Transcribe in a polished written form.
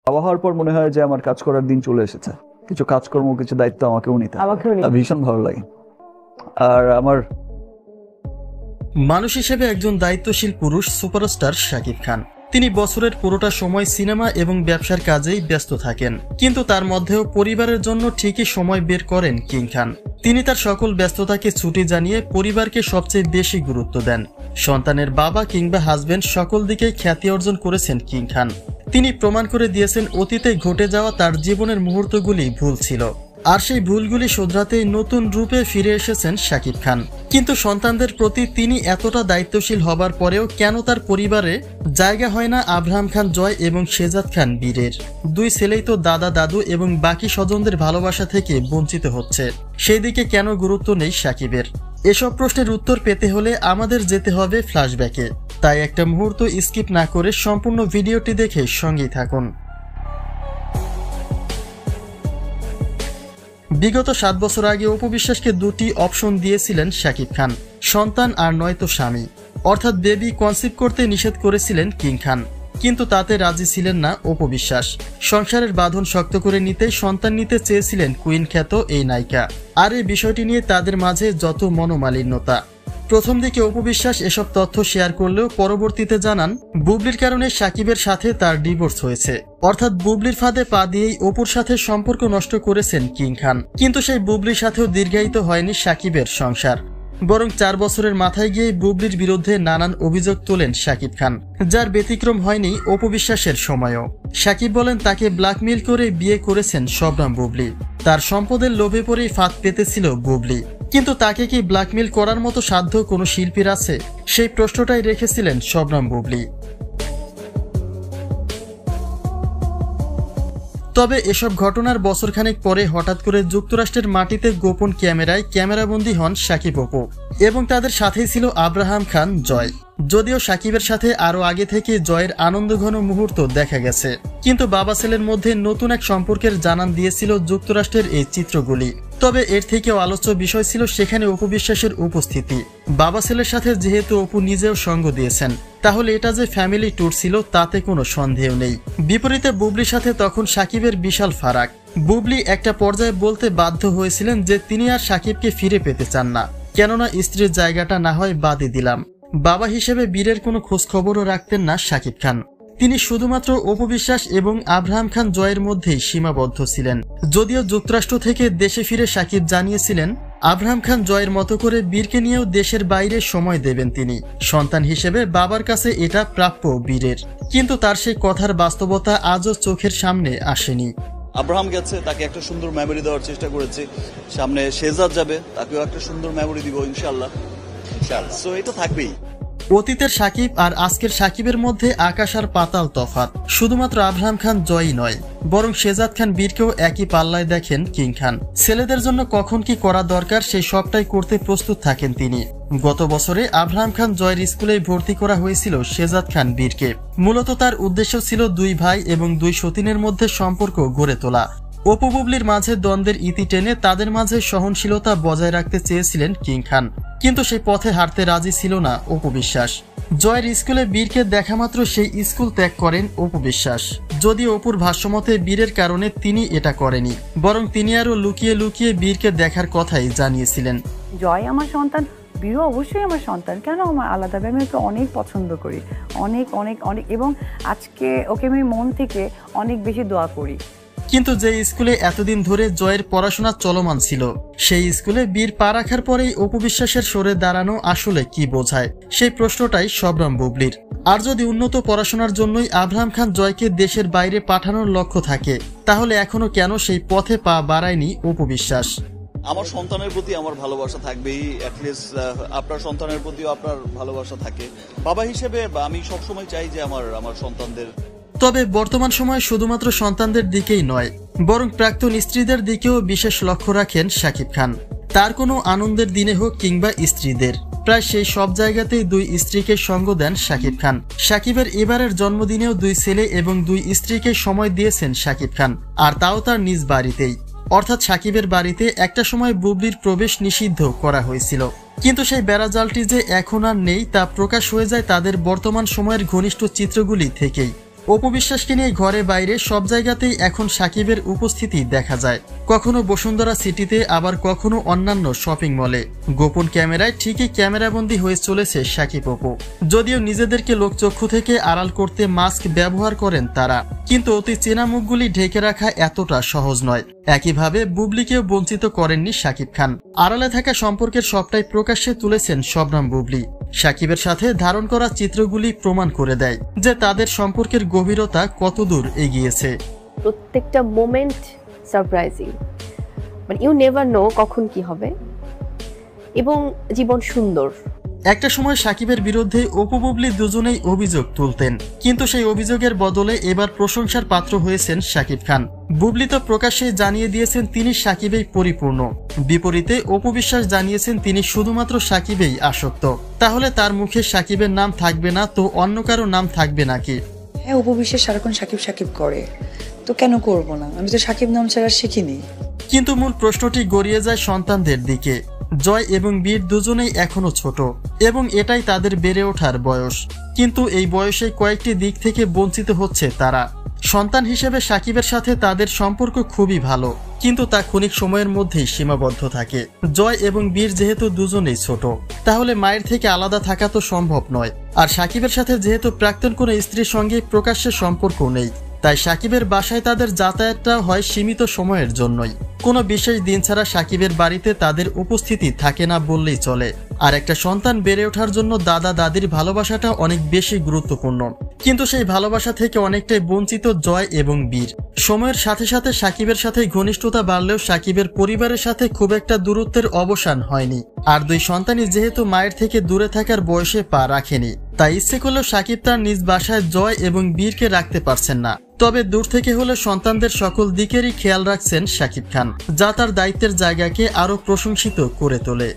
বাবা হওয়ার পর মনে হয় যে আমার কাজ করার দিন চলে এসেছে, কিছু কাজকর্ম কিছু দায়িত্ব আমাকেও নিতে ভীষণ ভালো লাগে। আর আমার মানুষ হিসেবে একজন দায়িত্বশীল পুরুষ সুপারস্টার শাকিব খান। তিনি বছরের পুরোটা সময় সিনেমা এবং ব্যবসার কাজেই ব্যস্ত থাকেন, কিন্তু তার মধ্যেও পরিবারের জন্য ঠিকই সময় বের করেন কিং খান। তিনি তার সকল ব্যস্ততাকে ছুটি জানিয়ে পরিবারকে সবচেয়ে বেশি গুরুত্ব দেন। সন্তানের বাবা কিংবা হাজবেন্ড সকল দিকেই খ্যাতি অর্জন করেছেন কিং খান। তিনি প্রমাণ করে দিয়েছেন অতীতে ঘটে যাওয়া তার জীবনের মুহূর্তগুলি ভুল ছিল, আর সেই ভুলগুলি শোধরাতেই নতুন রূপে ফিরে এসেছেন শাকিব খান। কিন্তু সন্তানদের প্রতি তিনি এতটা দায়িত্বশীল হবার পরেও কেন তার পরিবারে জায়গা হয় না আব্রাহাম খান জয় এবং শেহজাদ খান বীরের? দুই ছেলেই তো দাদা দাদু এবং বাকি স্বজনদের ভালোবাসা থেকে বঞ্চিত হচ্ছে, সেই দিকে কেন গুরুত্ব নেই শাকিবের? এসব প্রশ্নের উত্তর পেতে হলে আমাদের যেতে হবে ফ্ল্যাশব্যাকে। তাই একটা মুহূর্ত স্কিপ না করে সম্পূর্ণ ভিডিওটি দেখে সঙ্গেই থাকুন। বিগত 7 বছর আগে অপু বিশ্বাসকে দুটি অপশন দিয়েছিলেন শাকিব খান, সন্তান আর নয়তো স্বামী, অর্থাৎ বেবি কনসিভ করতে নিষেধ করেছিলেন কিং খান। কিন্তু তাতে রাজি ছিলেন না অপু বিশ্বাস। সংসারের বাঁধন শক্ত করে নিতে সন্তান নিতে চেয়েছিলেন কুইন খ্যাত এই নায়িকা। আর এই বিষয়টি নিয়ে তাদের মাঝে যত মনোমালিন্যতা। প্রথম দিকে অপু বিশ্বাস এসব তথ্য শেয়ার করলেও পরবর্তীতে জানান বুবলির কারণে শাকিবের সাথে তার ডিভোর্স হয়েছে, অর্থাৎ বুবলির ফাঁদে পা দিয়েই অপুর সাথে সম্পর্ক নষ্ট করেছেন কিং খান। কিন্তু সেই বুবলির সাথেও দীর্ঘায়িত হয়নি শাকিবের সংসার, বরং 4 বছরের মাথায় গিয়ে বুবলির বিরুদ্ধে নানান অভিযোগ তোলেন শাকিব খান, যার ব্যতিক্রম হয়নি অপু বিশ্বাসের সময়ও। শাকিব বলেন তাকে ব্ল্যাকমেইল করে বিয়ে করেছেন শবনম বুবলি, তার সম্পদের লোভে পড়েই ফাঁদ পেতেছিল বুবলি। কিন্তু তাকে কি ব্ল্যাকমেইল করার মতো সাধ্য কোনো শিল্পীর আছে? সেই প্রশ্নটাই রেখেছিলেন শবনম বুবলি। তবে এসব ঘটনার বছরখানেক পরে হঠাৎ করে যুক্তরাষ্ট্রের মাটিতে গোপন ক্যামেরাবন্দী হন শাকিব অপু, এবং তাদের সাথেই ছিল আব্রাহাম খান জয়। যদিও শাকিবের সাথে আরো আগে থেকে জয়ের আনন্দঘন মুহূর্ত দেখা গেছে, কিন্তু বাবা ছেলের মধ্যে নতুন এক সম্পর্কের জানান দিয়েছিল যুক্তরাষ্ট্রের এই চিত্রগুলি। তবে এর থেকেও আলোচ্য বিষয় ছিল সেখানে অপু বিশ্বাসের উপস্থিতি। বাবা ছেলের সাথে যেহেতু অপু নিজেও সঙ্গ দিয়েছেন, তাহলে এটা যে ফ্যামিলি ট্যুর ছিল তাতে কোনো সন্দেহ নেই। বিপরীতে বুবলির সাথে তখন শাকিবের বিশাল ফারাক। বুবলি একটা পর্যায়ে বলতে বাধ্য হয়েছিলেন যে তিনি আর শাকিবকে ফিরে পেতে চান না, কেননা স্ত্রীর জায়গাটা না হয় বাদই দিলাম। বাবা হিসেবে বীরের কোনো খোঁজ খবরও রাখতেন না শাকিব খান। তিনি শুধুমাত্র অপু বিশ্বাস এবং আব্রাহাম খান জয়ের মধ্যেই সীমাবদ্ধ ছিলেন। যদিও যুক্তরাষ্ট্র থেকে দেশে ফিরে শাকিব জানিয়েছিলেন আব্রাহাম খান জয়ের মতো করে বীরকে নিয়েও দেশের বাইরে সময় দেবেন তিনি। সন্তান হিসেবে বাবার কাছে এটা প্রাপ্য বীরের, কিন্তু তার সেই কথার বাস্তবতা আজও চোখের সামনে আসেনি। আব্রাহাম গেছে, তাকে একটা সুন্দর মেমোরি দেওয়ার চেষ্টা করেছি। সামনে শেহজাদ যাবে, তাকেও একটা সুন্দর মেমোরি দিব ইনশাআল্লাহ। সো এটা থাকবেই। অতীতের শাকিব আর আজকের শাকিবের মধ্যে আকাশ আর পাতাল তফাৎ। শুধুমাত্র আব্রাহাম খান জয়ই নয়, বরং শেহজাদ খান বীরকেও একই পাল্লায় দেখেন কিং খান। ছেলেদের জন্য কখন কি করা দরকার সেই সবটাই করতে প্রস্তুত থাকেন তিনি। গত বছরে আব্রাহাম খান জয়ের স্কুলে ভর্তি করা হয়েছিল শেহজাদ খান বীরকে। মূলত তার উদ্দেশ্য ছিল দুই ভাই এবং দুই সতীনের মধ্যে সম্পর্ক গড়ে তোলা। অপু বুবলির মাঝে দ্বন্দ্বের ইতি টেনে তাদের মাঝে সহনশীলতা বজায় রাখতে চেয়েছিলেন কিং খান, কিন্তু সেই পথে হাঁটতে রাজি ছিল না অপু বিশ্বাস। জয়ের স্কুলে বীরকে দেখা মাত্র সেই স্কুল ত্যাগ করেন অপু বিশ্বাস। যদিও অপুর ভাষ্যমতে বীরের কারণে তিনি এটা করেনি, বরং তিনি আরো লুকিয়ে লুকিয়ে বীরকে দেখার কথাই জানিয়েছিলেন। জয় আমার সন্তান, বীরও অবশ্যই আমার সন্তান, কেন আমার আলাদাভাবে আমি ওকে অনেক পছন্দ করি, অনেক অনেক অনেক, এবং আজকে ওকে আমি মন থেকে অনেক বেশি দোয়া করি। কিন্তু যে স্কুলে এতদিন ধরে জয়ের পড়াশোনা চলমান ছিল, সেই স্কুলে বীর পা রাখার পরেই অপু বিশ্বাসের সরে দাঁড়ানো আসলে কি বোঝায়, সেই প্রশ্নটাই শবনম বুবলির। আর যদি উন্নত পড়াশোনার জন্যই আব্রাহাম খান জয়কে দেশের বাইরে পাঠানোর লক্ষ্য থাকে, তাহলে এখনো কেন সেই পথে পা বাড়ায়নি অপু বিশ্বাস? আমার সন্তানের প্রতি আমার ভালোবাসা থাকবেই, অ্যাটলিস্ট আপনার সন্তানের প্রতিও আপনার ভালোবাসা থাকে। বাবা হিসেবে আমি সবসময় চাই যে আমার সন্তানদের। তবে বর্তমান সময়ে শুধুমাত্র সন্তানদের দিকেই নয়, বরং প্রাক্তন স্ত্রীদের দিকেও বিশেষ লক্ষ্য রাখেন শাকিব খান। তার কোনো আনন্দের দিনে হোক কিংবা স্ত্রীদের, প্রায় সেই সব জায়গাতেই দুই স্ত্রীকে সঙ্গ দেন শাকিব খান। শাকিবের এবারের জন্মদিনেও দুই ছেলে এবং দুই স্ত্রীকে সময় দিয়েছেন শাকিব খান, আর তাও তার নিজ বাড়িতেই। অর্থাৎ শাকিবের বাড়িতে একটা সময় বুবলির প্রবেশ নিষিদ্ধ করা হয়েছিল, কিন্তু সেই বেড়াজালটি যে এখন আর নেই তা প্রকাশ হয়ে যায় তাদের বর্তমান সময়ের ঘনিষ্ঠ চিত্রগুলি থেকেই। অপু বিশ্বাসকে নিয়ে ঘরে বাইরে সব জায়গাতেই এখন সাকিবের উপস্থিতি দেখা যায়। কখনো বসুন্ধরা সিটিতে, আবার কখনো অন্যান্য শপিং মলে। গোপন ক্যামেরায় ঠিকই ক্যামেরাবন্দী হয়ে চলেছে সাকিব অপু। যদিও নিজেদেরকে লোকচক্ষু থেকে আড়াল করতে মাস্ক ব্যবহার করেন তারা, কিন্তু অতি চেনা মুখগুলি ঢেকে রাখা এতটা সহজ নয়। একইভাবে বুবলিকেও বঞ্চিত করেননি সাকিব খান। আড়ালে থাকা সম্পর্কের সবটাই প্রকাশ্যে তুলেছেন শবনম বুবলি। সাকিবের সাথে ধারণ করা চিত্রগুলি প্রমাণ করে দেয় যে তাদের সম্পর্কের গভীরতা কতদূর এগিয়েছে। প্রত্যেকটা মোমেন্ট সারপ্রাইজিং, মানে ইউ নেভার নো কখন কি হবে, এবং জীবন সুন্দর। একটা সময় সাকিবের বিরুদ্ধে অপু বুবলি দুজনেই অভিযোগ তুলতেন, কিন্তু সেই অভিযোগের বদলে এবার প্রশংসার পাত্র হয়েছেন সাকিব খান। বুবলি তো প্রকাশ্যে জানিয়ে দিয়েছেন তিনি সাকিবেই পরিপূর্ণ। বিপরীতে অপু বিশ্বাস জানিয়েছেন তিনি শুধুমাত্র সাকিবেই আসক্ত। তাহলে তার মুখে সাকিবের নাম থাকবে না তো অন্য কারো নাম থাকবে নাকি? হ্যাঁ, অপু বিশ্বাস সারাক্ষণ সাকিব সাকিব করে, তো কেন করব না? আমি তো সাকিব নাম ছাড়া শিখিনি। কিন্তু মূল প্রশ্নটি গড়িয়ে যায় সন্তানদের দিকে। জয় এবং বীর দুজনেই এখনো ছোট এবং এটাই তাদের বেড়ে ওঠার বয়স, কিন্তু এই বয়সে কয়েকটি দিক থেকে বঞ্চিত হচ্ছে তারা। সন্তান হিসেবে সাকিবের সাথে তাদের সম্পর্ক খুবই ভালো, কিন্তু তা ক্ষণিক সময়ের মধ্যেই সীমাবদ্ধ থাকে। জয় এবং বীর যেহেতু দুজনেই ছোট, তাহলে মায়ের থেকে আলাদা থাকা তো সম্ভব নয়। আর সাকিবের সাথে যেহেতু প্রাক্তন কোনো স্ত্রীর সঙ্গে প্রকাশ্যে সম্পর্ক নেই, তাই সাকিবের বাসায় তাদের যাতায়াতটা হয় সীমিত সময়ের জন্যই। কোনো বিশেষ দিন ছাড়া সাকিবের বাড়িতে তাদের উপস্থিতি থাকে না বললেই চলে। আর একটা সন্তান বেড়ে ওঠার জন্য দাদা দাদির ভালোবাসাটা অনেক বেশি গুরুত্বপূর্ণ, কিন্তু সেই ভালোবাসা থেকে অনেকটাই বঞ্চিত জয় এবং বীর। সময়ের সাথে সাথে সাকিবের সাথে ঘনিষ্ঠতা বাড়লেও সাকিবের পরিবারের সাথে খুব একটা দূরত্বের অবসান হয়নি। আর দুই সন্তানই যেহেতু মায়ের থেকে দূরে থাকার বয়সে পা রাখেনি, তাই ইচ্ছে করলেও সাকিব তার নিজ বাসায় জয় এবং বীরকে রাখতে পারছেন না। তবে দূর থেকে হলে সন্তানদের সকল দিকেরই খেয়াল রাখছেন সাকিব খান, যা তার দায়িত্বের জায়গাকে আরো প্রশংসিত করে তোলে।